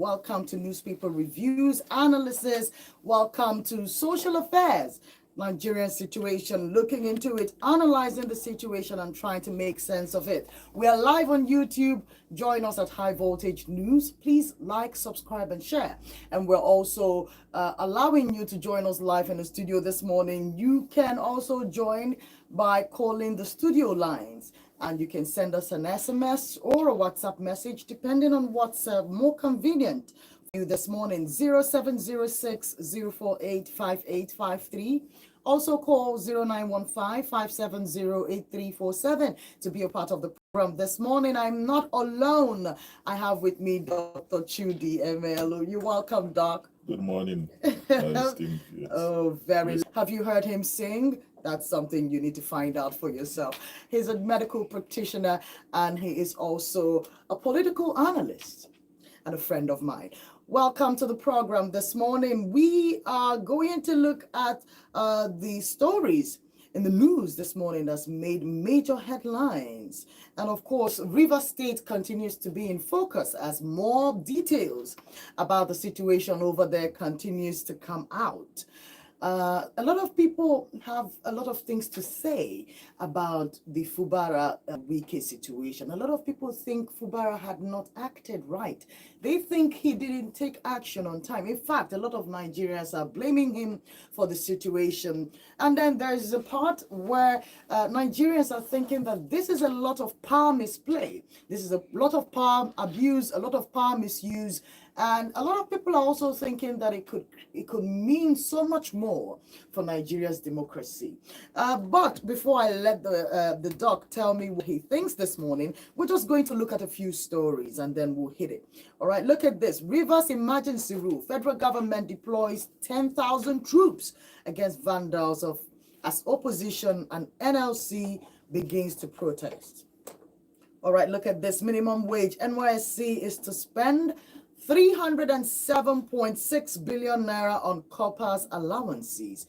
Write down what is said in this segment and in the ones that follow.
Welcome to Newspaper Reviews, Analysis. Welcome to Social Affairs, Nigerian situation, looking into it, analyzing the situation and trying to make sense of it. We are live on YouTube. Join us at High Voltage News. Please like, subscribe, and share. And we're also allowing you to join us live in the studio this morning. You can also join by calling the studio lines. And you can send us an SMS or a WhatsApp message, depending on what's more convenient for you this morning. 0706 048 5853. Also call 0915-570-8347 to be a part of the program this morning. I'm not alone. I have with me Dr. Chudi Emelu. You're welcome, Doc. Good morning. Oh, very. Have you heard him sing? That's something you need to find out for yourself. He's a medical practitioner and he is also a political analyst and a friend of mine. Welcome to the program this morning. We are going to look at the stories in the news this morning that's made major headlines. And of course, Rivers State continues to be in focus as more details about the situation over there continues to come out. A lot of people have a lot of things to say about the Fubara Wike situation. A lot of people think Fubara had not acted right. They think he didn't take action on time. In fact, a lot of Nigerians are blaming him for the situation. And then there's a part where Nigerians are thinking that this is a lot of power misplay. This is a lot of power abuse, a lot of power misuse. And a lot of people are also thinking that it could mean so much more for Nigeria's democracy. But before I let the doc tell me what he thinks this morning, we're just going to look at a few stories and then we'll hit it. All right, look at this. Rivers emergency rule. Federal government deploys 10,000 troops against vandals as opposition and NLC begins to protest. All right, look at this. Minimum wage. NYSC is to spend 307.6 billion naira on coppers allowances.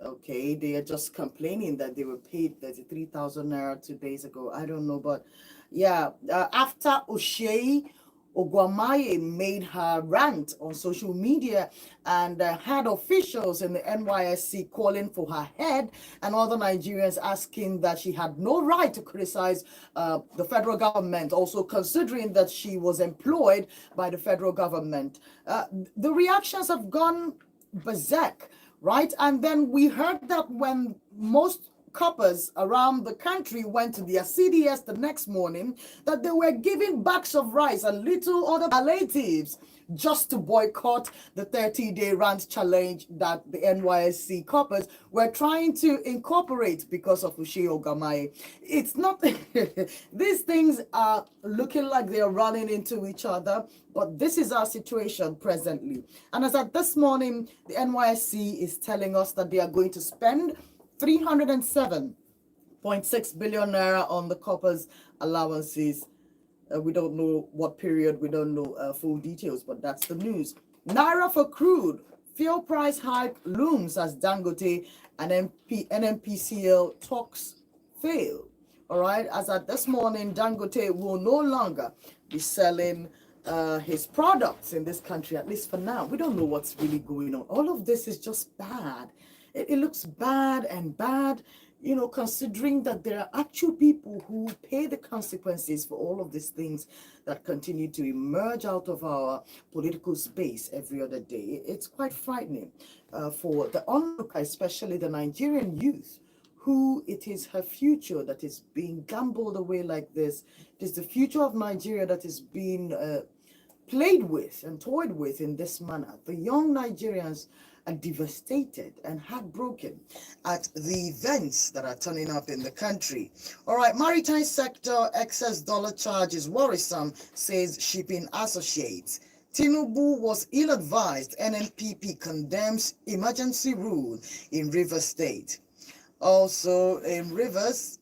Okay, they are just complaining that they were paid 33,000 naira 2 days ago. I don't know, but yeah, after Osei Ogwamaye made her rant on social media and had officials in the NYSC calling for her head and other Nigerians asking that she had no right to criticize the federal government, also considering that she was employed by the federal government. The reactions have gone berserk, right? And then we heard that when most coppers around the country went to their CDS the next morning, that they were giving bags of rice and little other palliatives just to boycott the 30-day rant challenge that the NYSC coppers were trying to incorporate because of Osei Ogwamaye. It's not, these things are looking like they're running into each other, but this is our situation presently. And as at this morning, the NYSC is telling us that they are going to spend 307.6 billion naira on the coppers allowances. We don't know what period, we don't know full details, but that's the news. Naira for crude, fuel price hike looms as Dangote and NNPCL talks fail. All right, as at this morning, Dangote will no longer be selling his products in this country, at least for now. We don't know what's really going on. All of this is just bad. It looks bad and bad, you know, considering that there are actual people who pay the consequences for all of these things that continue to emerge out of our political space every other day. It's quite frightening for the onlooker, especially the Nigerian youth, who it is her future that is being gambled away like this. It is the future of Nigeria that is being played with and toyed with in this manner. The young Nigerians are devastated and heartbroken at the events that are turning up in the country. All right, maritime sector excess dollar charge is worrisome, says Shipping Associates. Tinubu was ill-advised. NNPP condemns emergency rule in Rivers State. Also in Rivers,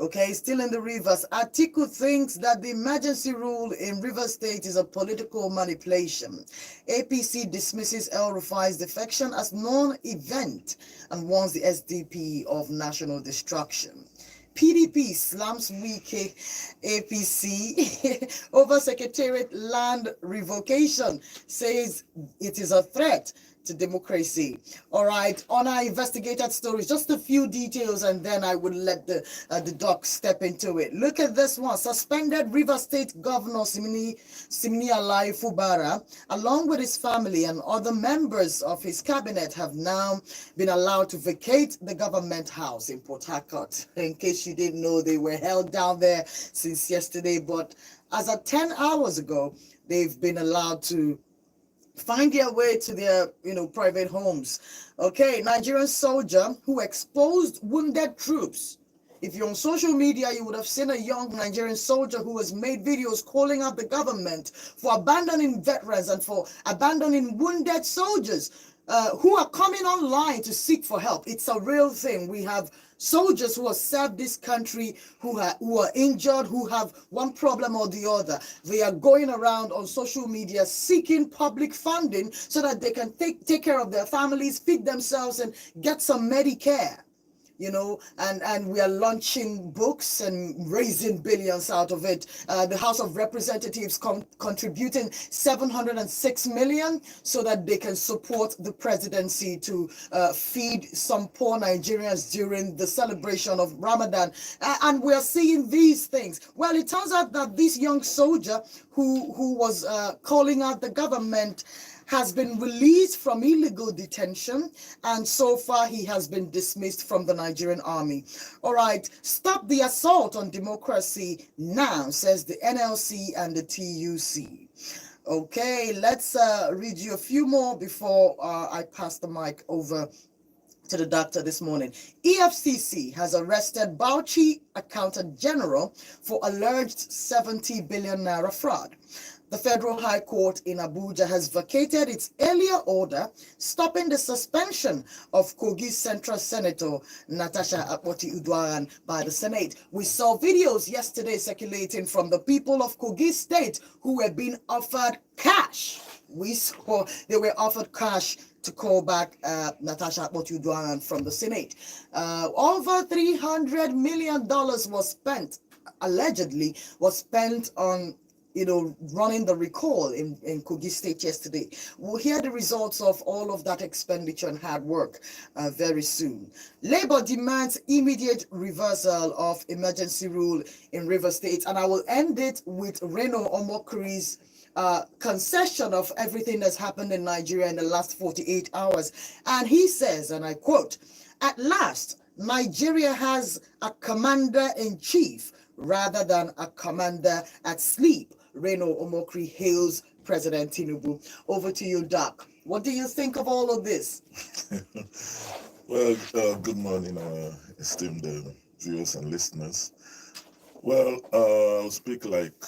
okay, still in the Rivers, Atiku thinks that the emergency rule in Rivers State is a political manipulation. APC dismisses El Rufai's defection as non-event and warns the SDP of national destruction. PDP slams Wike APC over Secretariat land revocation, says it is a threat to democracy. All right, on our investigated stories, just a few details, and then I would let the doc step into it. Look at this one. Suspended River State Governor Simini Alai Fubara, along with his family and other members of his cabinet, have now been allowed to vacate the government house in Port Harcourt. In case you didn't know, they were held down there since yesterday, but as of 10 hours ago, they've been allowed to find their way to their, private homes. Okay, Nigerian soldier who exposed wounded troops. If you're on social media, you would have seen a young Nigerian soldier who has made videos calling out the government for abandoning veterans and for abandoning wounded soldiers who are coming online to seek for help. It's a real thing. We have soldiers who have served this country who are injured, who have one problem or the other. They are going around on social media seeking public funding so that they can take care of their families, feed themselves, and get some Medicare. And we are launching books and raising billions out of it. The House of Representatives contributing 706 million so that they can support the presidency to feed some poor Nigerians during the celebration of Ramadan. And we are seeing these things. Well, it turns out that this young soldier who was calling out the government has been released from illegal detention, and so far he has been dismissed from the Nigerian army. All right, stop the assault on democracy now, says the NLC and the TUC. Okay, let's read you a few more before I pass the mic over to the doctor this morning. EFCC has arrested Bauchi Accountant General for alleged 70 billion naira fraud. The Federal High Court in Abuja has vacated its earlier order stopping the suspension of Kogi Central Senator Natasha Akpoti-Uduaghan by the Senate. We saw videos yesterday circulating from the people of Kogi State who were being offered cash. We saw they were offered cash to call back Natasha Akpoti-Uduaghan from the Senate. Over $300 million allegedly was spent on running the recall in Kogi State yesterday. We'll hear the results of all of that expenditure and hard work very soon. Labour demands immediate reversal of emergency rule in River State. And I will end it with Reno Omokri's concession of everything that's happened in Nigeria in the last 48 hours. And he says, and I quote, "At last, Nigeria has a commander-in-chief rather than a commander at sleep." Reno Omokri hails President Tinubu. Over to you, Doc. What do you think of all of this? Well, good morning, esteemed viewers and listeners. Well, I'll speak like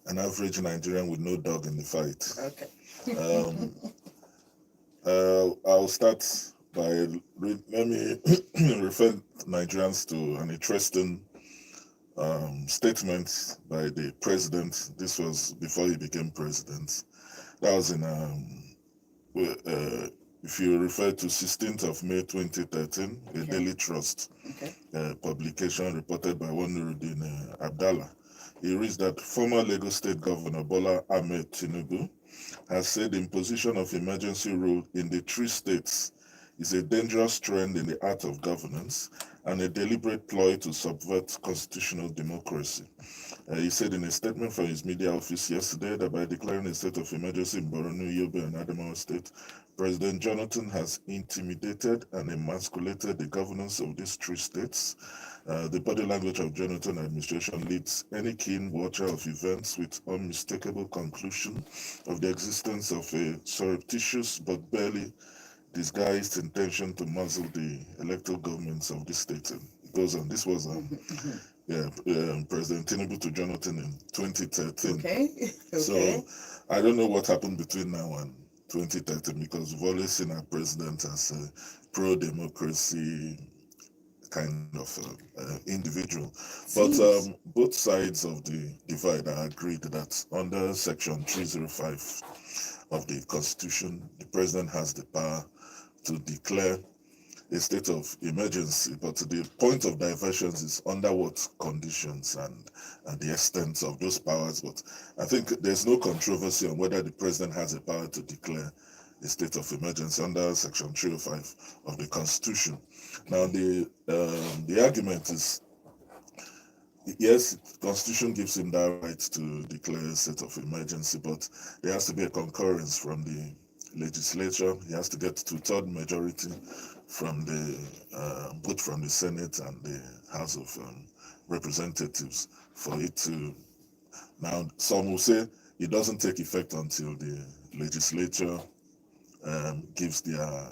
an average Nigerian with no dog in the fight. Okay. I'll start by let me refer Nigerians to an interesting statement by the president. This was before he became president. That was in if you refer to 16th of May 2013, a Daily Trust publication reported by Nuruddin Abdallah. He reads that former Lagos State Governor Bola Ahmed Tinubu has said the imposition of emergency rule in the 3 states is a dangerous trend in the art of governance and a deliberate ploy to subvert constitutional democracy. He said in a statement from his media office yesterday that by declaring a state of emergency in Borno, Yobe, and Adamawa State, President Jonathan has intimidated and emasculated the governance of these 3 states. The body language of Jonathan administration leads any keen watcher of events with unmistakable conclusion of the existence of a surreptitious but barely disguised intention to muzzle the electoral governments of this state. It goes on. This was President Tinubu to Jonathan in 2013. Okay. So I don't know what happened between now and 2013 because we've always seen our president as a pro-democracy kind of individual. But both sides of the divide are agreed that under Section 305 of the Constitution, the president has the power to declare a state of emergency, but the point of diversions is under what conditions and the extent of those powers. But I think there's no controversy on whether the president has a power to declare a state of emergency under Section 305 of the Constitution. Now, the argument is, yes, the Constitution gives him that right to declare a state of emergency, but there has to be a concurrence from the legislature. He has to get 2/3 majority from the both from the Senate and the House of Representatives for it to. Now, some will say it doesn't take effect until the legislature gives their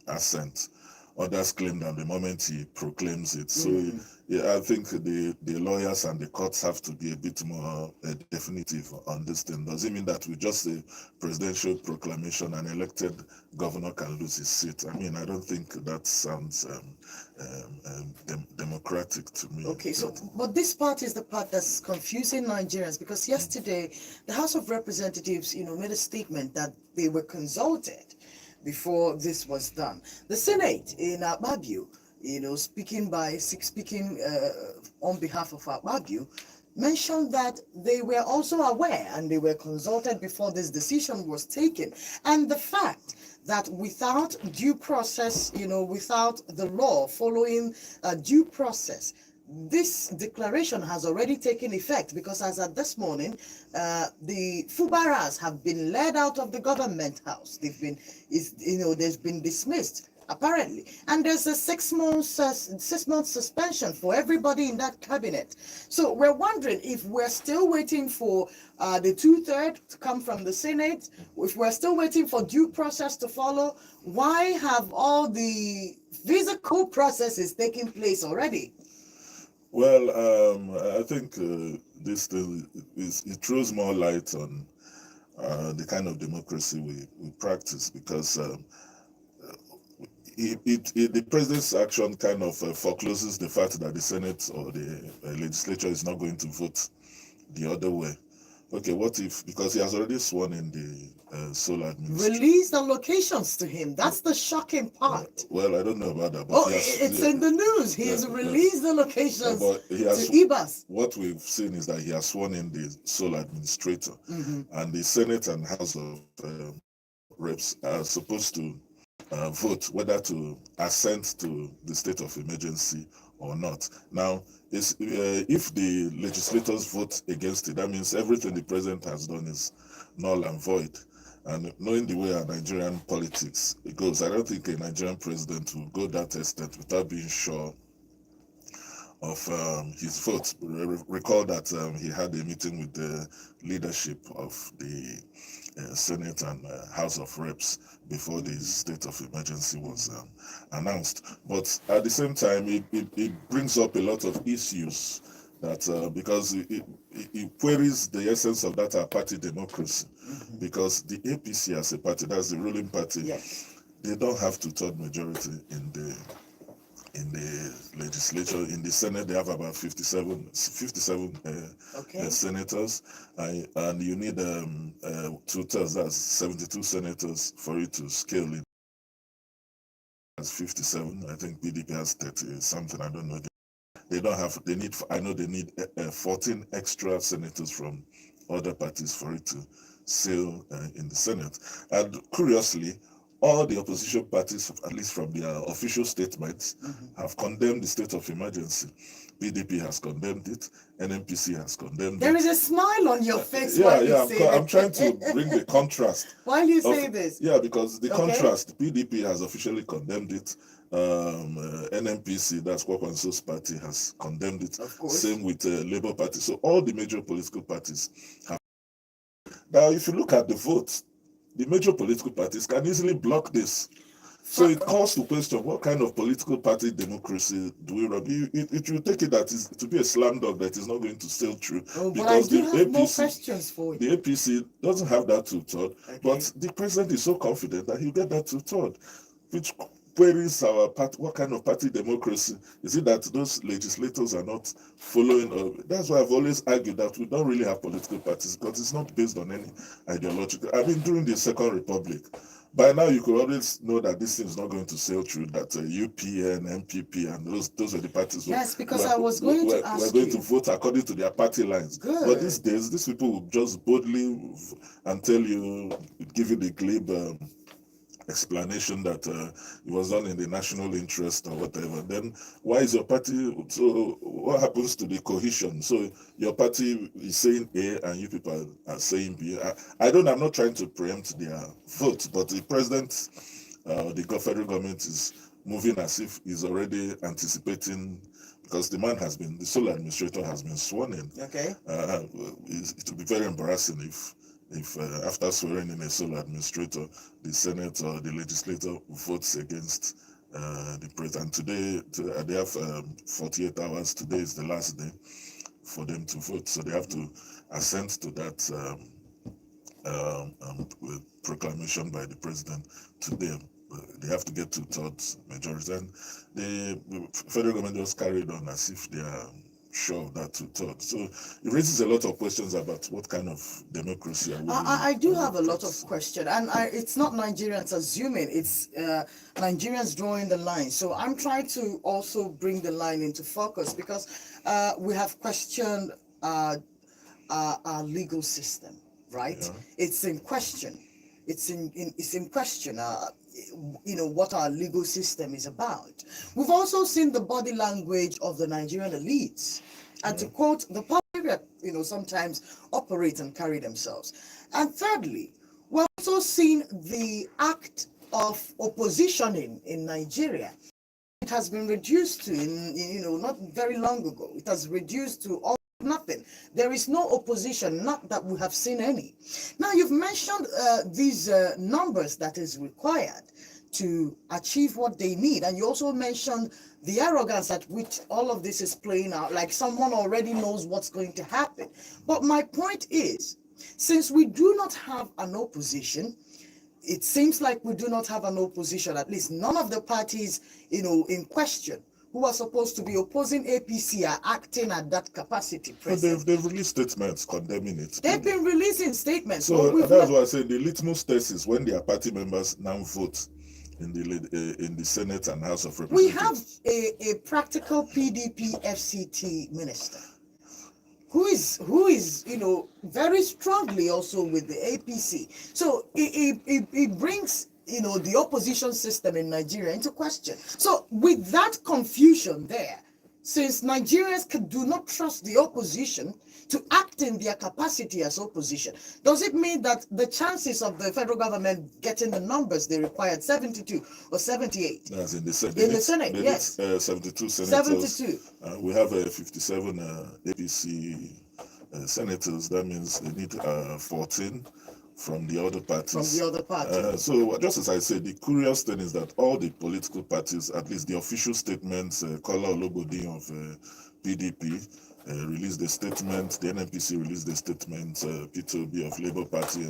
assent. Others claim that the moment he proclaims it. So yeah, I think the lawyers and the courts have to be a bit more definitive on this thing. Does it mean that with just a presidential proclamation, an elected governor can lose his seat? I mean, I don't think that sounds democratic to me. Okay, so but this part is the part that's confusing Nigerians, because yesterday the House of Representatives, made a statement that they were consulted before this was done. The Senate in Akpabio, speaking on behalf of Akpabio, mentioned that they were also aware and they were consulted before this decision was taken. And the fact that without due process, without the law following due process, this declaration has already taken effect, because as at this morning, the Fubaras have been led out of the government house. There's been dismissed apparently, and there's a 6 month suspension for everybody in that cabinet. So we're wondering if we're still waiting for the 2/3 to come from the Senate, if we're still waiting for due process to follow. Why have all the physical processes taken place already? Well, I think this thing it throws more light on the kind of democracy we practice, because the president's action kind of forecloses the fact that the Senate or the legislature is not going to vote the other way. Okay, what if, because he has already sworn in the sole administration. Release the locations to him. That's the shocking part. Well, I don't know about that. But it's in the news. He has released the locations to IBAS. What we've seen is that he has sworn in the sole administrator. And the Senate and House of Reps are supposed to vote whether to assent to the state of emergency or not. Now, if the legislators vote against it, that means everything the president has done is null and void. And knowing the way our Nigerian politics goes, I don't think a Nigerian president will go that extent without being sure of his vote. Recall that he had a meeting with the leadership of the Senate and House of Reps before the state of emergency was announced. But at the same time, it brings up a lot of issues that because it queries the essence of that party democracy. Because the APC as a party, that's the ruling party, they don't have 2/3 majority in the legislature. In the Senate, they have about 57 senators, and you need 2/3, that's 72 senators for it to scale it. That's 57. I think PDP has 30 something. I don't know. I know they need 14 extra senators from other parties for it to sail in the Senate. And curiously, all the opposition parties, at least from their official statements, have condemned the state of emergency. PDP has condemned it. NNPC has condemned it. There is a smile on your face while you say I'm trying to bring the contrast. While you say this. Yeah, because the contrast, PDP has officially condemned it. NNPC, that's Kwakwanso's party, has condemned it. Of course. Same with Labour Party. So all the major political parties have. Now, if you look at the votes, the major political parties can easily block this. So it calls to question, what kind of political party democracy do we run? It will take it that is to be a slam dunk that is not going to sail through. Because the APC, more questions for you. The APC doesn't have that 2/3, but the president is so confident that he'll get that 2/3, which queries our part. What kind of party democracy is it that those legislators are not following? That's why I've always argued that we don't really have political parties, because it's not based on any ideological. I mean, during the Second Republic, by now you could always know that this thing is not going to sail through, that UPN, MPP, and those are the parties Yes, because I was going to ask we're going you. to vote according to their party lines. Good. But these days, these people will just boldly and tell you, give you the glib explanation that it was done in the national interest or whatever. Then why is your party, so what happens to the cohesion? So your party is saying A and you people are saying B. I'm not trying to preempt their vote, but the president, the federal government is moving as if he's already anticipating, because the sole administrator has been sworn in. Okay. It would be very embarrassing if after swearing in a sole administrator, the Senate or the legislature votes against the president. Today, they have 48 hours. Today is the last day for them to vote. So they have to assent to that proclamation by the president today. They have to get 2/3 majority. And the federal government just carried on as if they are sure of that 2/3. So it raises a lot of questions about what kind of democracy are we I do have a lot of questions, and it's not Nigerians assuming, it's Nigerians drawing the line. So I'm trying to also bring the line into focus, because we have questioned our legal system, right? Yeah. It's in question. It's in question. What our legal system is about. We've also seen the body language of the Nigerian elites, and to quote, the public, sometimes operate and carry themselves. And thirdly, we've also seen the act of oppositioning in Nigeria. It has been reduced to, not very long ago, it has reduced to all nothing. There is no opposition, not that we have seen any. Now, you've mentioned these numbers that is required to achieve what they need, and you also mentioned the arrogance at which all of this is playing out, like someone already knows what's going to happen. But my point is, since we do not have an opposition, it seems like we do not have an opposition, at least none of the parties, in question, who are supposed to be opposing APC are acting at that capacity. But they've released statements condemning it. They've been releasing statements. So that's why I say the litmus test is when their party members now vote in the Senate and House of Representatives. We have a practical PDP FCT minister who is very strongly also with the APC. So it brings the opposition system in Nigeria into question. So with that confusion there, since Nigerians do not trust the opposition to act in their capacity as opposition, does it mean that the chances of the federal government getting the numbers they required, 72 or 78? That's in the Senate. In the Senate, yes. 72 senators. 72. We have 57 APC senators. That means they need 14 from the other parties. From the other parties. So just as I said, the curious thing is that all the political parties, at least the official statements, Kola Olobode of PDP released a statement, the NNPC released a statement, Peter Obi of Labour Party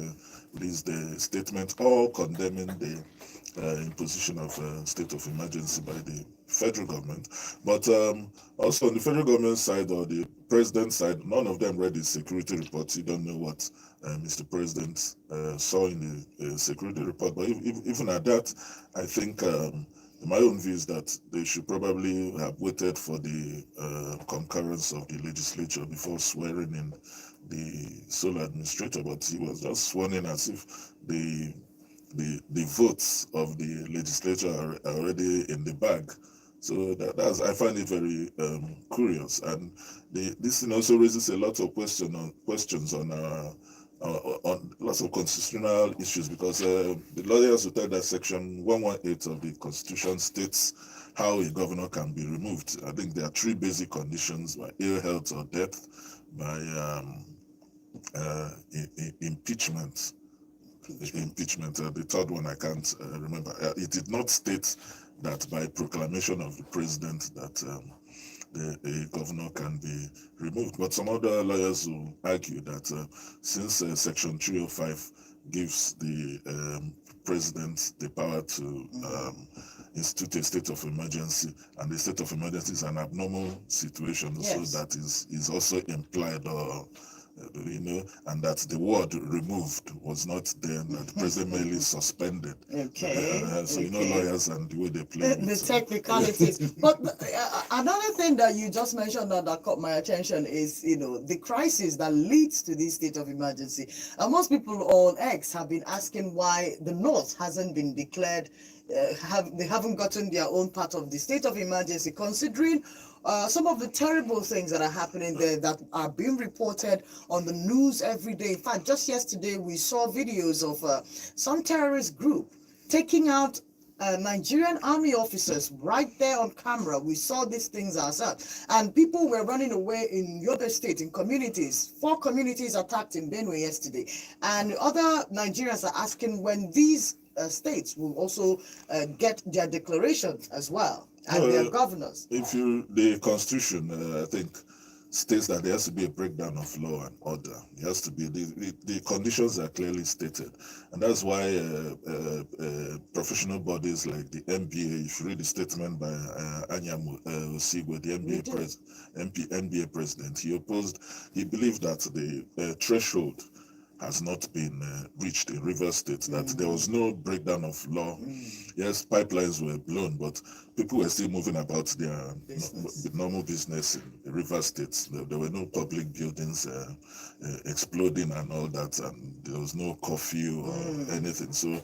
released a statement, all condemning the imposition of state of emergency by the federal government. But also on the federal government side or the president's side, none of them read the security report. You don't know what Mr. President saw in the security report. But even at that, I think my own view is that they should probably have waited for the concurrence of the legislature before swearing in the sole administrator. But he was just sworn in as if the votes of the legislature are already in the bag. So I find it very curious, and this thing also raises a lot of questions on lots of constitutional issues, because the lawyers will tell that Section 118 of the Constitution states how a governor can be removed. I think there are 3 basic conditions: by ill health or death, by impeachment. The third one I can't remember. It did not state that by proclamation of the president that the governor can be removed. But some other lawyers will argue that since Section 305 gives the president the power to institute a state of emergency, and the state of emergency is an abnormal situation, yes. So that is also implied or and that the word removed was not there, that the president merely suspended. Okay. So, okay. Lawyers and the way they play The it. technicalities. But another thing that you just mentioned that caught my attention is, the crisis that leads to this state of emergency. And most people on X have been asking why the North hasn't been declared, they haven't gotten their own part of the state of emergency, considering some of the terrible things that are happening there that are being reported on the news every day. In fact, just yesterday we saw videos of some terrorist group taking out Nigerian army officers right there on camera. We saw these things ourselves, and people were running away in Yobe State in communities. 4 communities attacked in Benue yesterday, and other Nigerians are asking when these states will also get their declarations as well and their governors. The constitution, I think, states that there has to be a breakdown of law and order. There has to be the conditions are clearly stated, and that's why professional bodies like the NBA. If you read the statement by Anyamu Osigwe, the NBA president, he opposed. He believed that the threshold has not been reached in Rivers State, that there was no breakdown of law. Yes, pipelines were blown, but people were still moving about their normal business in Rivers State. There were no public buildings exploding and all that, and there was no curfew or anything. So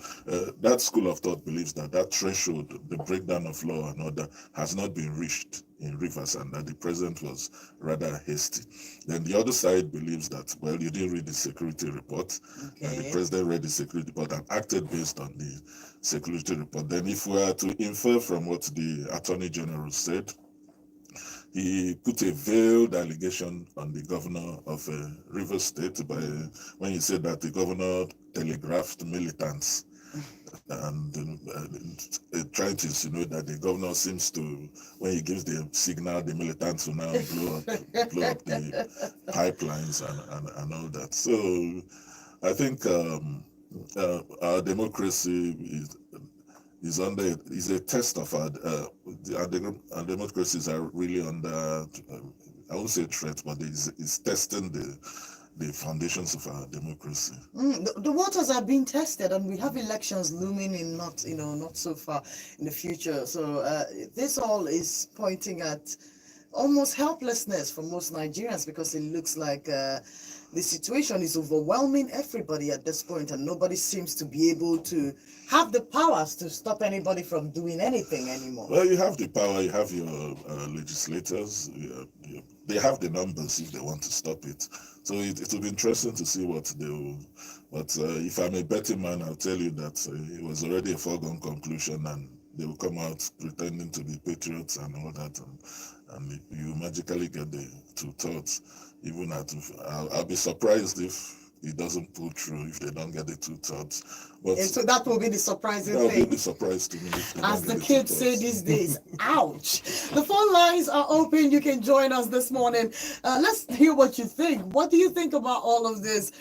that school of thought believes that threshold, the breakdown of law and order, has not been reached in Rivers, and that the president was rather hasty. Then the other side believes that, well, you didn't read the security report, and the president read the security report and acted based on the security report. Then if we are to infer from what the Attorney General said, he put a veiled allegation on the governor of Rivers State when he said that the governor telegraphed militants and trying to insinuate that the governor seems to, when he gives the signal, the militants will now blow up the pipelines and all that. So I think our democracy is a test of our democracies are really under, I won't say threat, but it's testing the foundations of our democracy. The waters are being tested, and we have elections looming in not so far in the future. So this all is pointing at almost helplessness for most Nigerians, because it looks like the situation is overwhelming everybody at this point, and nobody seems to be able to have the powers to stop anybody from doing anything anymore. Well, you have the power, you have your legislators, they have the numbers if they want to stop it. So it will be interesting to see what they will. But if I'm a betting man, I'll tell you that it was already a foregone conclusion, and they will come out pretending to be patriots and all that, and you magically get the 2/3. Even I'll be surprised if it doesn't pull through, if they don't get the 2/3. But so that will be the surprising thing. That will be the surprise to me. As the kids say these days, ouch. The phone lines are open. You can join us this morning. Let's hear what you think. What do you think about all of this?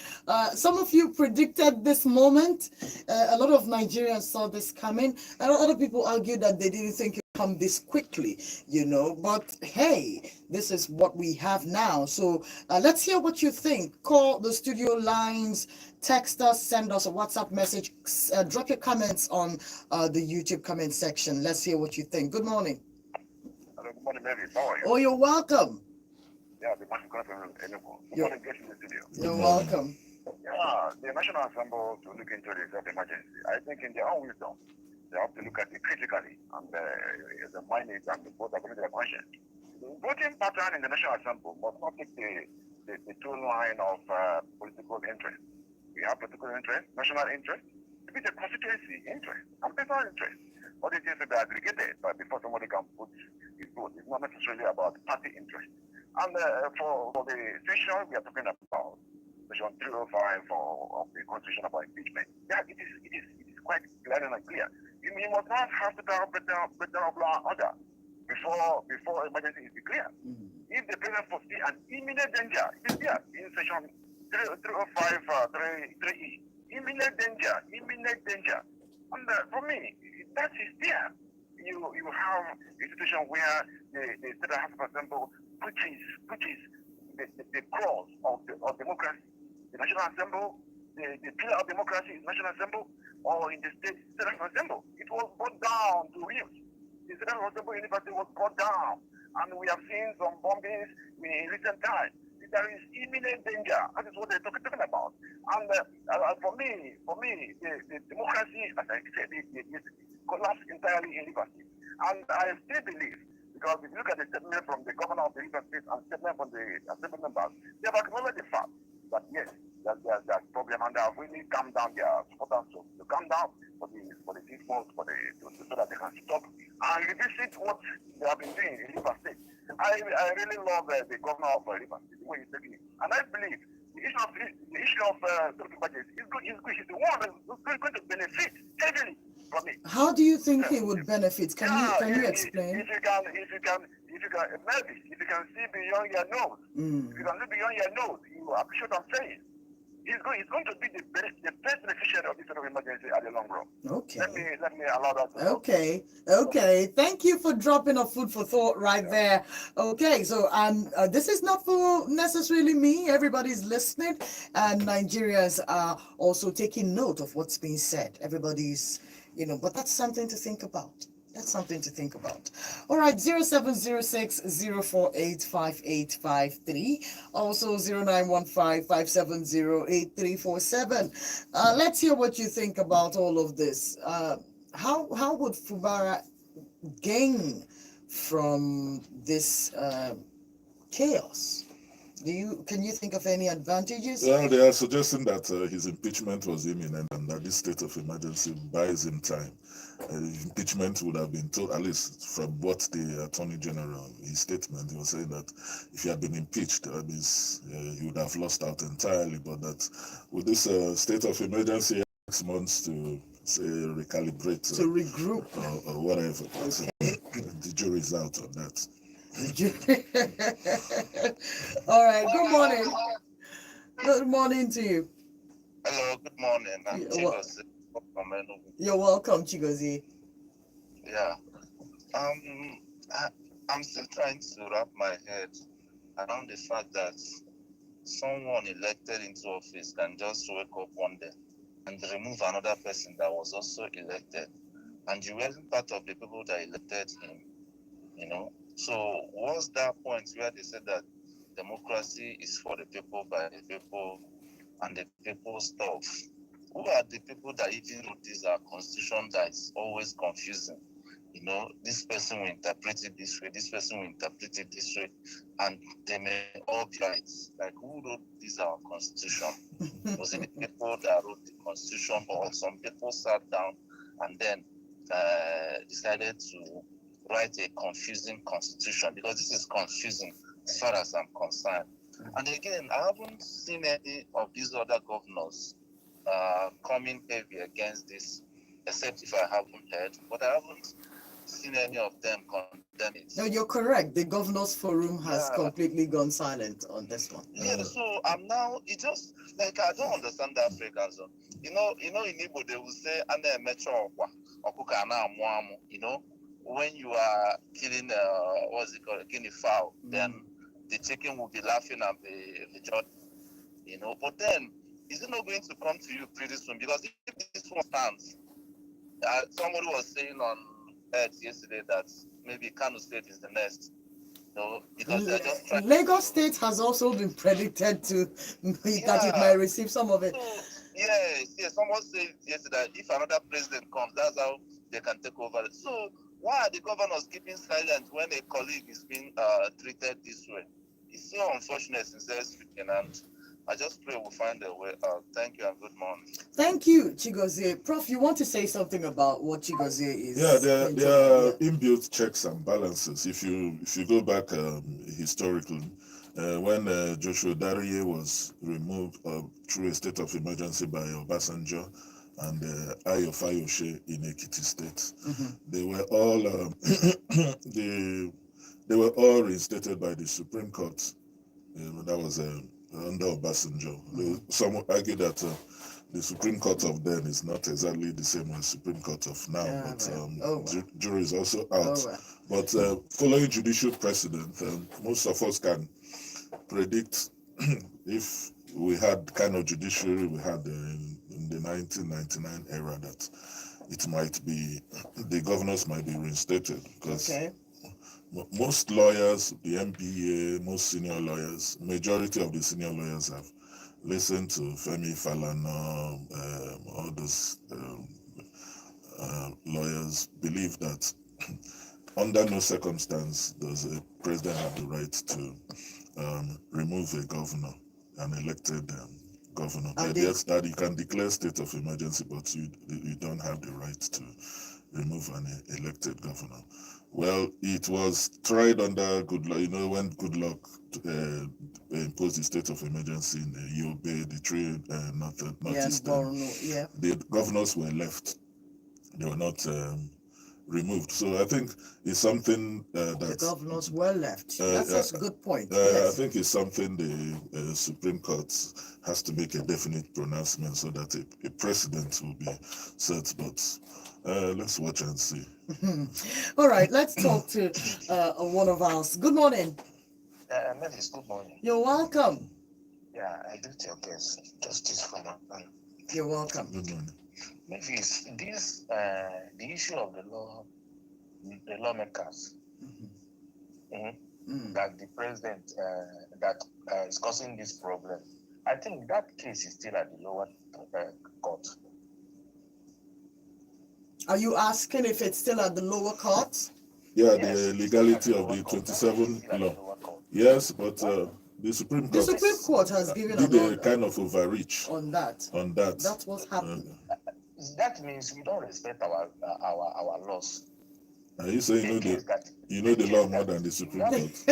Some of you predicted this moment. A lot of Nigerians saw this coming. And other people argued that they didn't think it would come this quickly, But hey, this is what we have now. So let's hear what you think. Call the studio lines, text us, send us a WhatsApp message, drop your comments on the YouTube comment section. Let's hear what you think. Good morning. Hello, good morning, Mary. How are you? Oh, you're welcome. Yeah, the man from Enugu. Good morning, guest in the studio. You're welcome. Yeah, the National Assembly to look into the state of emergency. I think in their own wisdom, they have to look at it critically and the mind it and the vote according to their conscience. The voting pattern in the National Assembly must not take the two line of political interest. We have political interest, national interest. It is a constituency interest and personal interest. All these things will be aggregated before somebody can put his vote. It's not necessarily about party interest. And for the session we are talking about, Section 305 of the Constitution about impeachment, yeah, it is quite clear and clear. You must not have to have breakdown of law and order before emergency is declared. If the president foresee an imminent danger, it is there in Section 305 3E. Imminent danger. And for me, that is there. You have a situation where the State House of Assembly pushes the cross of democracy. The National Assembly, the pillar of democracy is National Assembly, or in the state, National Assembly. It was brought down to use. The National Assembly University was brought down, and we have seen some bombings in recent times. There is imminent danger. That is what they're talking about. And for me, the democracy, as I said, it collapsed entirely in Rivers State. And I still believe, because if you look at the statement from the governor of the Rivers State and statement from the assembly members, they have acknowledged the fact that yes, there's a problem, and they have really calmed down their supporters to calm down for the people, so that they can stop and revisit what they have been doing in Rivers State. I really love the governor of Rivers State, the way he's taking it, and I believe the issue of social budget is good. He's the one who's going to benefit heavily from it. How do you think he would benefit? Can you explain? If you can, maybe if you can see beyond your nose, if you can look beyond your nose, you appreciate what I'm saying. He's going to be the best beneficiary of this sort of emergency at the long run. Okay. Let me allow that. Okay. Thank you for dropping a food for thought right there. Okay, so this is not for necessarily me. Everybody's listening, and Nigerians are also taking note of what's being said. Everybody's, but that's something to think about. That's something to think about. All right, 0706 048 5853. Also 0915 570 8347. Let's hear what you think about all of this. How would Fubara gain from this chaos? Can you think of any advantages? Well, they are suggesting that his impeachment was imminent and that this state of emergency buys him time. Impeachment would have been told, at least from what the Attorney General, his statement, he was saying that if he had been impeached, that means he would have lost out entirely, but that with this state of emergency, 6 months to say recalibrate. To regroup. Or whatever. The jury's out on that. All right, good morning. Good morning to you. Hello, good morning. I'm Chigozie from Enugu. You're welcome, Chigozie. Yeah. I'm still trying to wrap my head around the fact that someone elected into office can just wake up one day and remove another person that was also elected. And you weren't part of the people that elected him, So what's that point where they said that democracy is for the people, by the people, and the people stuff? Who are the people that even wrote this constitution that is always confusing? This person will interpret it this way, this person will interpret it this way, and they may all be right. Like, who wrote this constitution? Was it the people that wrote the constitution, or some people sat down and then decided to write a confusing constitution? Because this is confusing as far as I'm concerned. And again, I haven't seen any of these other governors coming heavy against this, except if I haven't heard, but I haven't seen any of them condemn it. No, you're correct. The Governors Forum has completely gone silent on this one. Yeah, so I'm now, it just, like, I don't understand the Africans. In Igbo, they will say, when you are killing, killing a fowl, then the chicken will be laughing at the judge, But then, is it not going to come to you pretty soon? Because if this one stands, somebody was saying on Earth yesterday that maybe Kano State is the next. Because they're just trying. Lagos State has also been predicted that it might receive some of it. So, yes, someone said yesterday that if another president comes, that's how they can take over. So why are the governors keeping silent when a colleague is being treated this way? It's so unfortunate, sincerely speaking, and I just pray we'll find a way out. Thank you and good morning. Thank you, Chigozie. Prof, you want to say something about what Chigozie is? Yeah, there are inbuilt checks and balances. If you go back historically, when Joshua Dariye was removed through a state of emergency by Obasanjo and Ayo Fayose in Ekiti State, they were all they were all reinstated by the Supreme Court. That was under Obasanjo. Some argue that the Supreme Court of then is not exactly the same as Supreme Court of now, jury is also out. But following judicial precedent, most of us can predict if we had kind of judiciary we had in the 1999 era, that it might be, the governors might be reinstated, because Okay. most lawyers, the MPA, most senior lawyers, majority of the senior lawyers have listened to Femi Falana, all those lawyers believe that under no circumstance does a president have the right to remove a governor, an elected governor. Yes, that you can declare state of emergency, but you don't have the right to remove an elected governor. Well, it was tried under Goodluck. You know, when Goodluck imposed the state of emergency in Yobe, the three northeastern, Yeah. the governors were left. They were not removed. So I think it's something The that governors were left. That's a good point. Yes. I think it's something the Supreme Court has to make a definite pronouncement so that a precedent will be set. But let's watch and see. All right, let's talk to one of ours. Good morning. Mavis, good morning. You're welcome. Yeah, I do your best. Justice for my man. You're welcome. Good morning. Mavis, this the issue of the lawmakers, that the president that is causing this problem. I think that case is still at the lower court. Are you asking if it's still at the lower court? Yeah, Yes, the it's legality still of at the lower court. 27 Still at the law. lower court. Yes, but the Supreme The Court Supreme Court has given did an a order kind of overreach on that. on that. That's what's happening. That means we don't respect our laws. Are you saying you know the law more than the Supreme Court?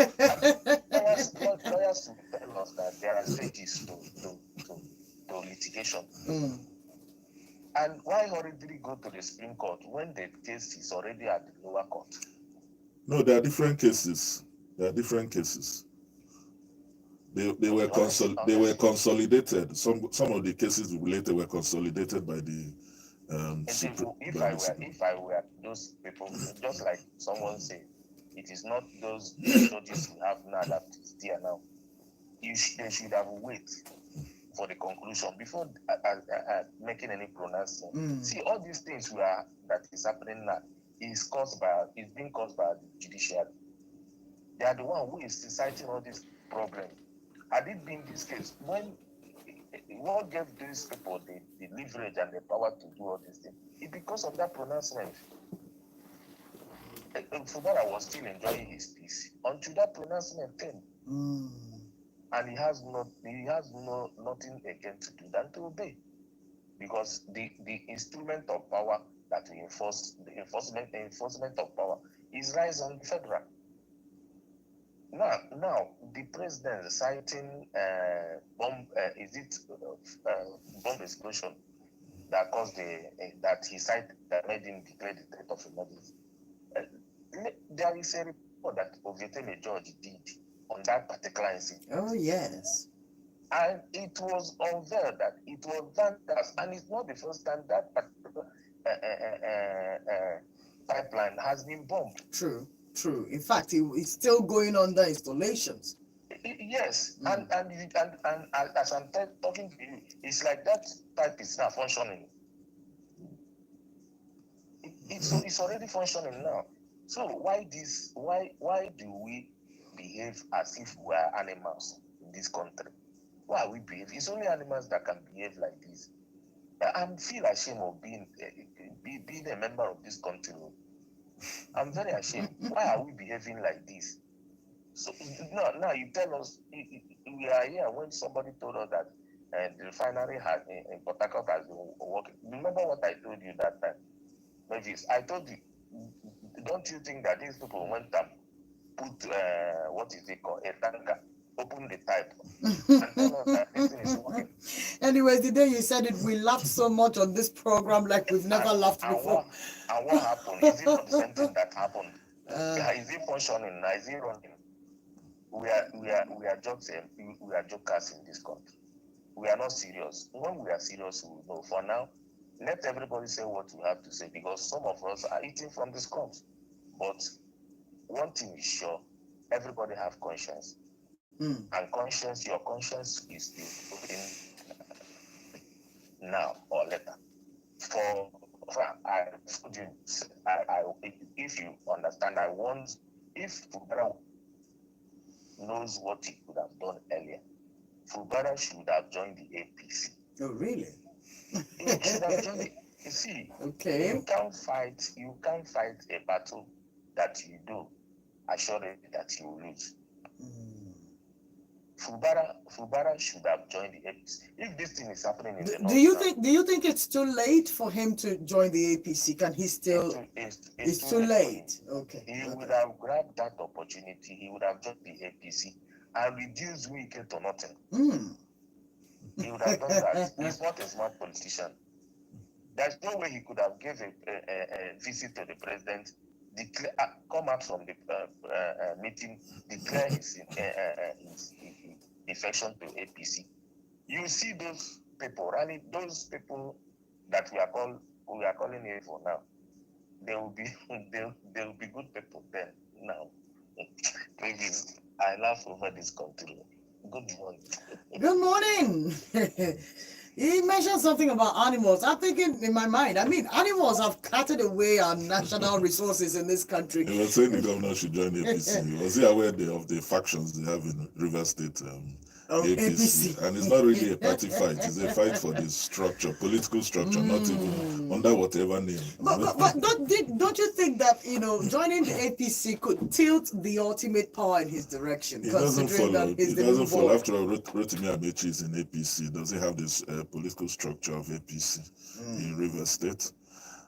Lawyers will tell us that there are stages to litigation. And why hurriedly go to the Supreme Court when the case is already at the lower court? No, there are different cases. There are different cases. They were consolidated. Some of the cases related were consolidated by the if I were those people, just like someone said, it is not those judges we have now that is there now. They should have waited for the conclusion before making any pronouncement. See, all these things that is happening now is being caused by the judiciary. They are the one who is inciting all this problem. Had it been this case, what gave these people the leverage and the power to do all these things? It's because of that pronouncement. Fubara was still enjoying his peace until that pronouncement came. And he has nothing again to do than to obey. Because the instrument of power that we enforce, the enforcement of power is rise on the federal. Now the president citing bomb explosion that caused that he cited that made him declare the state of emergency. There is a report that Ovieteme George did on that particular incident. Oh yes. And it was unveiled that it was vandals, and it's not the first time that particular pipeline has been bombed. True. In fact, it's still going under installations. Yes, and as I'm talking to you, it's like that pipe is now functioning. It's already functioning now. So why do we behave as if we are animals in this country? Why we behave? It's only animals that can behave like this. I feel ashamed of being a member of this country. I'm very ashamed. Why are we behaving like this? So now you tell us we are here when somebody told us that the refinery in Port Harcourt has been working. Remember what I told you that time? Mavis, I told you, don't you think that these people went and put what is it called, a tanker, open the pipe, and tell us that this thing is working? Anyways, the day you said it, we laughed so much on this program like we've never laughed before. And what happened? Is it not the same thing that happened? Is it functioning? Is it running? We are jokers in this country. We are not serious. When we are serious, we will know. For now, let everybody say what we have to say, because some of us are eating from the crumbs. But one thing is sure, everybody have conscience. And your conscience is still voting now or later. I told you, if you understand, if Fubara knows what he could have done earlier, Fubara should have joined the APC. Oh, really? He should have joined it. You see, Okay. you can't fight a battle that you do assured that you will lose. Fubara should have joined the APC. If this thing is happening in the north, do you think it's too late for him to join the APC? Can he still? It's too late. Okay. He would have grabbed that opportunity. He would have joined the APC and reduced Wike to nothing. He would have done that. He's not a smart politician. There's no way he could have given a visit to the president, come out from the meeting, declare his defection to APC. You see those people, really, those people that we are calling evil now. They will be good people then. Now, please, I laugh over this country. Good morning. Good morning. He mentioned something about animals. I'm thinking in my mind, I mean, animals have carted away our national resources in this country. He was saying the governor should join APC. Was he aware of the factions they have in River State? APC. And it's not really a party fight. It's a fight for the structure, political structure, not even under whatever name. But don't you think that, joining the APC could tilt the ultimate power in his direction? It doesn't follow. After all, Rotimi Amechi is in APC. Does he have this political structure of APC in River State?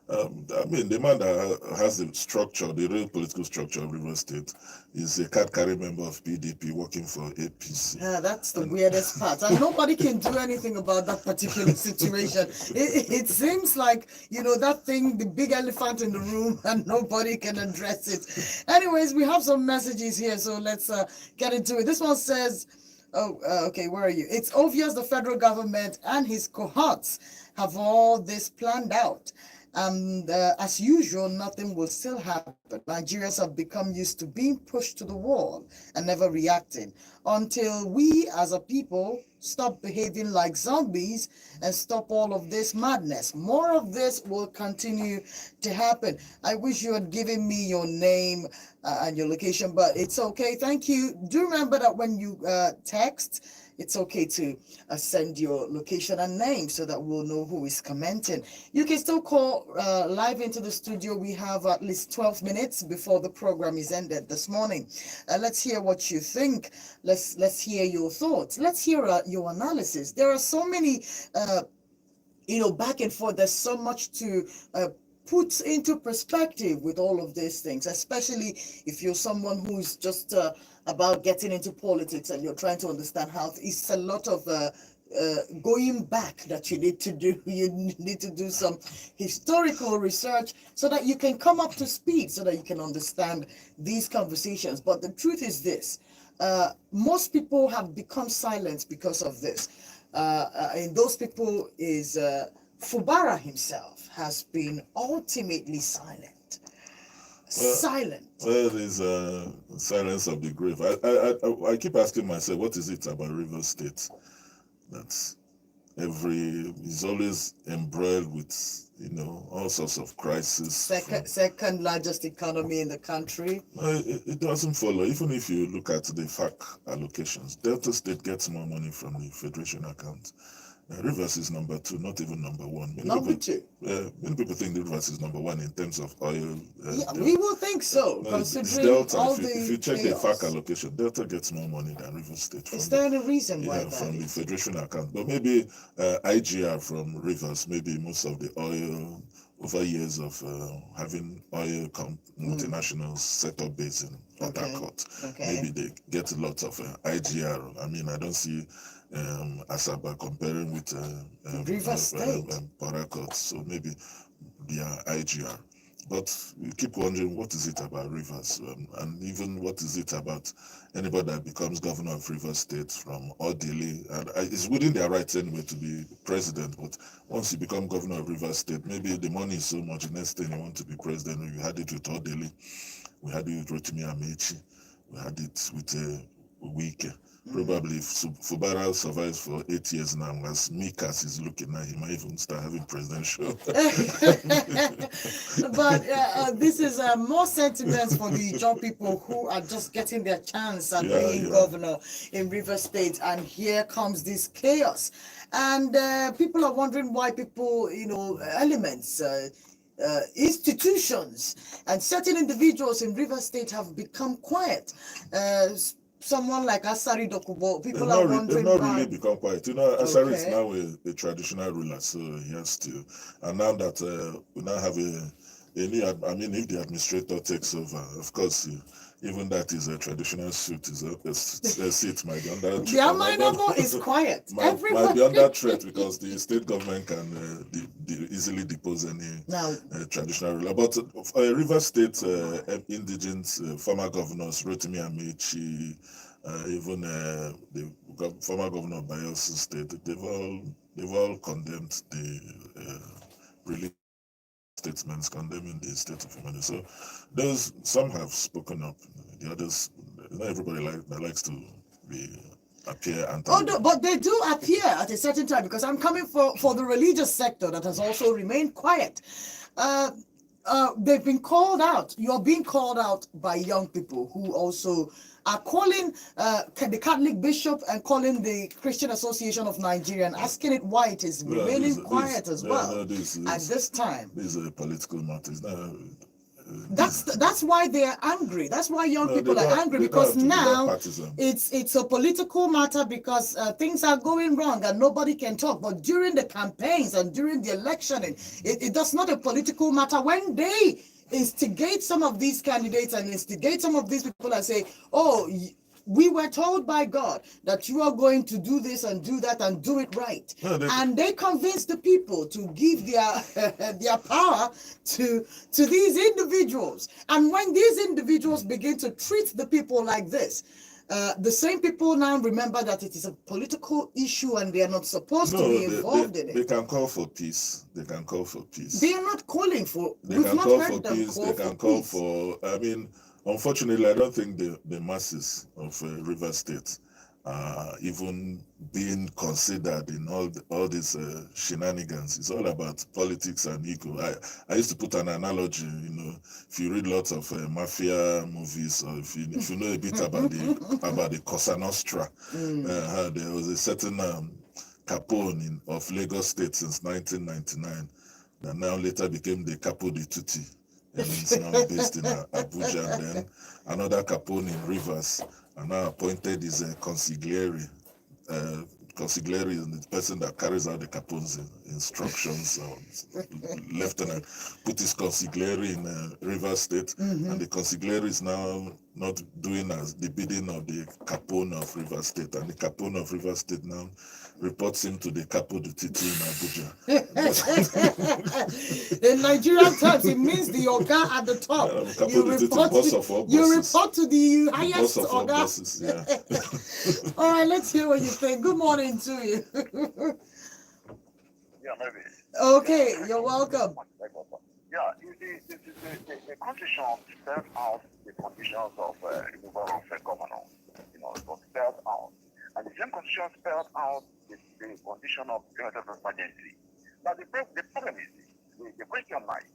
I mean, the man that has the structure, the real political structure of River State, is a card-carrying member of PDP working for APC. Yeah, that's the weirdest part. And nobody can do anything about that particular situation. It seems like, that thing, the big elephant in the room, and nobody can address it. Anyways, we have some messages here, so let's get into it. This one says, okay, where are you? It's obvious the federal government and his cohorts have all this planned out. And as usual, nothing will still happen. Nigerians have become used to being pushed to the wall and never reacting until we as a people stop behaving like zombies and stop all of this madness. More of this will continue to happen. I wish you had given me your name and your location, but it's okay. Thank you. Do remember that when you text, it's okay to send your location and name so that we'll know who is commenting. You can still call live into the studio. We have at least 12 minutes before the program is ended this morning. Let's hear what you think. Let's hear your thoughts. Let's hear your analysis. There are so many, back and forth. There's so much to put into perspective with all of these things, especially if you're someone who's just about getting into politics and you're trying to understand how it's a lot of going back that you need to do. You need to do some historical research so that you can come up to speed, so that you can understand these conversations. But the truth is this, most people have become silent because of this. And those people is Fubara himself has been ultimately silent. Silent. Well, there's silence of the grave. I keep asking myself, what is it about River State that's is always embroiled with all sorts of crises. Second largest economy in the country. It doesn't follow. Even if you look at the FAC allocations, Delta State gets more money from the Federation account. Rivers is number 2, not even number 1. Number 2. Many people think the Rivers is number 1 in terms of oil. We will think so, considering Delta, all if you check the FAC allocation, Delta gets more money than River State. Is there any reason why that from is? the Federation account, but maybe IGR from Rivers, maybe most of the oil, over years of having oil multinationals set up base in Port Harcourt. Maybe they get a lot of IGR. I mean, I don't see Asaba comparing with River State. Port Harcourt, so maybe they are IGR. But we keep wondering, what is it about Rivers? And even what is it about anybody that becomes governor of Rivers State from Odili? And it's within their rights anyway to be president, but once you become governor of Rivers State, maybe the money is so much, the next thing you want to be president. We had it with Odili, we had it with Rotimi Amechi, we had it with Wike. Probably if Fubara survives for 8 years now, as Mikas is looking at, he might even start having presidential. But this is more sentiments for the young people who are just getting their chance at being governor in River State, and here comes this chaos. And people are wondering why people, elements, institutions, and certain individuals in River State have become quiet. Someone like Asari Dokubo, people are wondering they've not why. really become quiet. Asari is now a traditional ruler, so he has to. And now that we now have a new, if the administrator takes over, of course, even that is a traditional suit, is a seat might be under threat. Their minor is quiet. Might be under threat because the state government can easily depose any traditional ruler. But River State indigenous former governors, Rotimi Amechi, even the former governor of Bayelsa State, they've all condemned the release statements condemning the state of Imani. So some have spoken up. The others, not everybody likes to appear and but they do appear at a certain time, because I'm coming for the religious sector that has also remained quiet. They've been called out. You're being called out by young people who also are calling the Catholic bishop and calling the Christian Association of Nigeria and asking it why it is remaining quiet as well at this time. These are political matters. That's why they're angry. That's why young people are angry, because now it's a political matter, because things are going wrong and nobody can talk. But during the campaigns and during the electioning, it's not a political matter. When they instigate some of these candidates and instigate some of these people and say, oh, we were told by God that you are going to do this and do that and do it right. And they convince the people to give their power to these individuals. And when these individuals begin to treat the people like this, the same people now remember that it is a political issue and they are not supposed to be involved in it. They can call for peace. They can call for peace. They are not calling for. They can call for peace. They can call for. Unfortunately, I don't think the masses of River State are even being considered in all these shenanigans. It's all about politics and ego. I used to put an analogy. If you read lots of mafia movies, or if you know a bit about the Cosa Nostra, there was a certain Capone of Lagos State since 1999 that now later became the Capo di Tutti. And it's now based in Abuja, and then another Capone in Rivers, and now appointed is a consigliere. Consigliere is the person that carries out the Capone's instructions, or lieutenant. Put his consigliere in Rivers State, and the consigliere is now not doing as the bidding of the Capone of Rivers State, and the Capone of Rivers State now reports him to the Capo di Tutti in Abuja. In Nigerian terms, it means the Oga at the top. You report to the highest Oga. All right, let's hear what you think. Good morning to you. Yeah, maybe. Okay, you're welcome. Yeah, the constitution spells out the conditions of removal of a governor. It was spelled out. And the same constitution spells out the condition of state of emergency. Now, the problem is the question lies,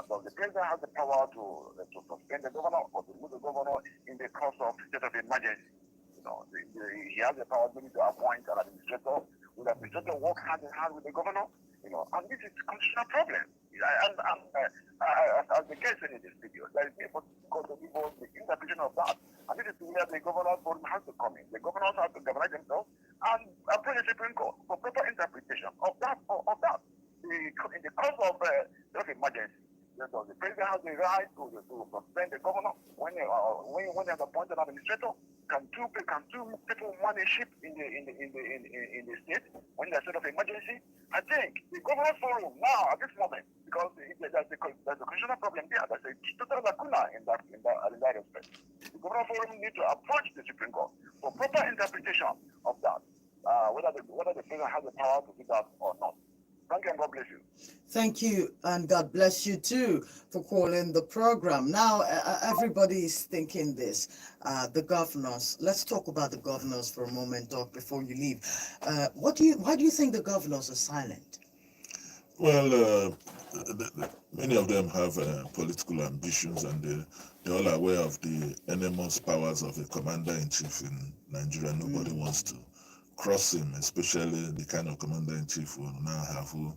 does the president have the power to suspend the governor or to remove the governor in the course of state of emergency? He has the power maybe to appoint an administrator. Will the administrator work hand in hand with the governor? And this is a constitutional problem. As the case in this video, there is a because to give us the interpretation of that. And this is where the governor's forum has to come in. The governors have to govern themselves and approach the Supreme Court for proper interpretation of that. In the course of emergency, the president has the right to suspend the governor when they have appointed an administrator. Can two people manage ship in the state when there's state of emergency? I think the governor's forum now at this moment, because there's a constitutional problem there, there's a total lacuna in that respect. The governor's forum needs to approach the Supreme Court for proper interpretation of that, whether the president has the power to do that or not. Thank you and God bless you. Thank you, and God bless you too for calling the program. Now, everybody is thinking this. The governors. Let's talk about the governors for a moment, Doc, before you leave. Why do you think the governors are silent? Well, many of them have political ambitions, and they're all aware of the enormous powers of a commander-in-chief in Nigeria. Nobody wants to cross him, especially the kind of commander-in-chief we now have, who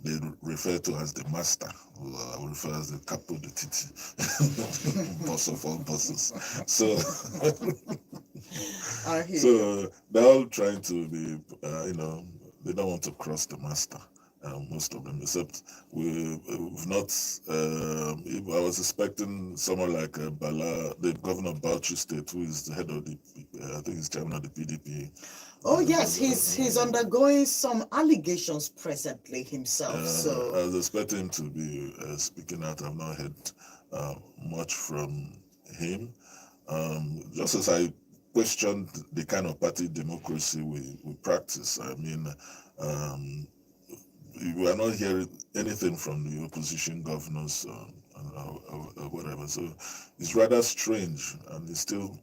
they refer to as the master, who I will refer as the capo de titi, boss of all bosses. So, I hear you. so they're all trying to be, they don't want to cross the master. Most of them, except we've not. I was expecting someone like Bala, the governor of Bauchi State, who is the head of the, I think he's chairman of the PDP. Oh yes, he's undergoing some allegations presently himself. So I was expecting him to be speaking out. I've not heard much from him. Just as I questioned the kind of party democracy we practice. I mean, we are not hearing anything from the opposition governors or whatever. So it's rather strange, and it's still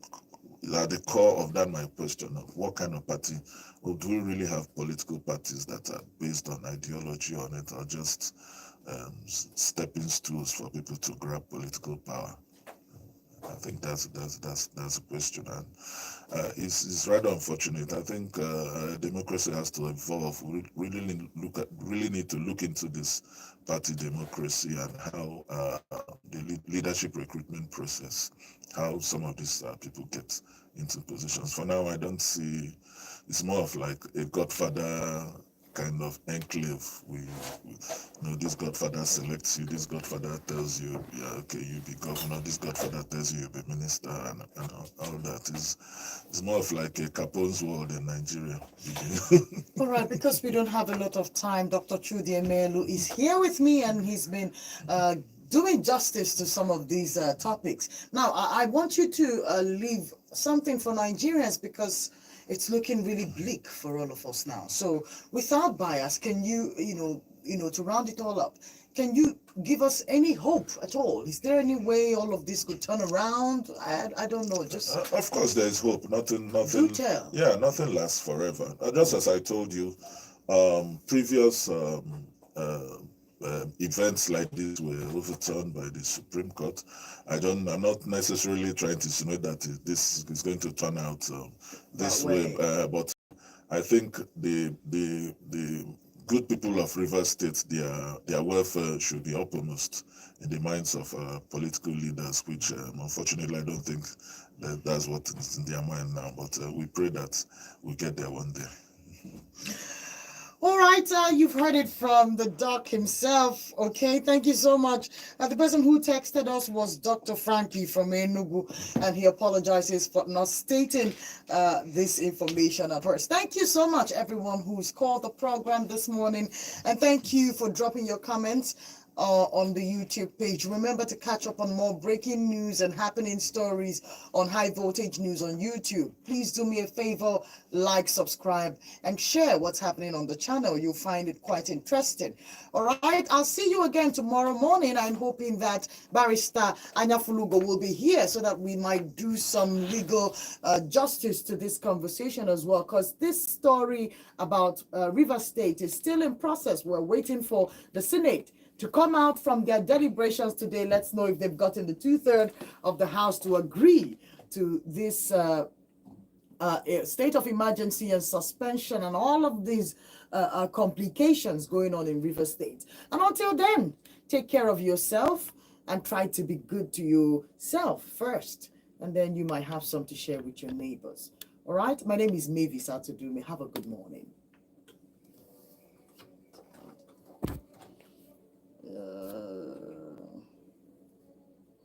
at the core of that my question of what kind of party, or do we really have political parties that are based on ideology on it, or just stepping stools for people to grab political power? I think that's a question, and it's rather unfortunate. I think democracy has to evolve. We really need to look into this party democracy and how the leadership recruitment process, how some of these people get into positions. For now, I don't see. It's more of like a Godfather kind of enclave. This Godfather selects you, this Godfather tells you, yeah, okay, you be governor, this Godfather tells you be minister, and all that is more of like a Capone's world in Nigeria. all right, because we don't have a lot of time, Dr. Chudi Emelu is here with me, and he's been doing justice to some of these topics. Now, I want you to leave something for Nigerians, because it's looking really bleak for all of us now. So without bias, can you, to round it all up, can you give us any hope at all? Is there any way all of this could turn around? I don't know. Just of course, there is hope. Nothing. do tell. Yeah, nothing lasts forever. Just as I told you, previous events like this were overturned by the Supreme Court. I'm not necessarily trying to insinuate that this is going to turn out this way, but I think the good people of Rivers State, their welfare should be uppermost in the minds of political leaders, which unfortunately I don't think that's what is in their mind now. But we pray that we get there one day. All right, you've heard it from the doc himself. Okay, thank you so much. The person who texted us was Dr. Frankie from Enugu, and he apologizes for not stating this information at first. Thank you so much, everyone who's called the program this morning, and thank you for dropping your comments on the YouTube page. Remember to catch up on more breaking news and happening stories on High Voltage News on YouTube. Please do me a favor, like, subscribe, and share what's happening on the channel. You'll find it quite interesting. All right, I'll see you again tomorrow morning. I'm hoping that Barrister Anya Fulugo will be here so that we might do some legal justice to this conversation as well, because this story about Rivers State is still in process. We're waiting for the Senate to come out from their deliberations today. Let's know if they've gotten the 2/3 of the House to agree to this state of emergency and suspension and all of these complications going on in Rivers State. And until then, take care of yourself and try to be good to yourself first. And then you might have some to share with your neighbors. All right, my name is Mavis Atudume. Have a good morning.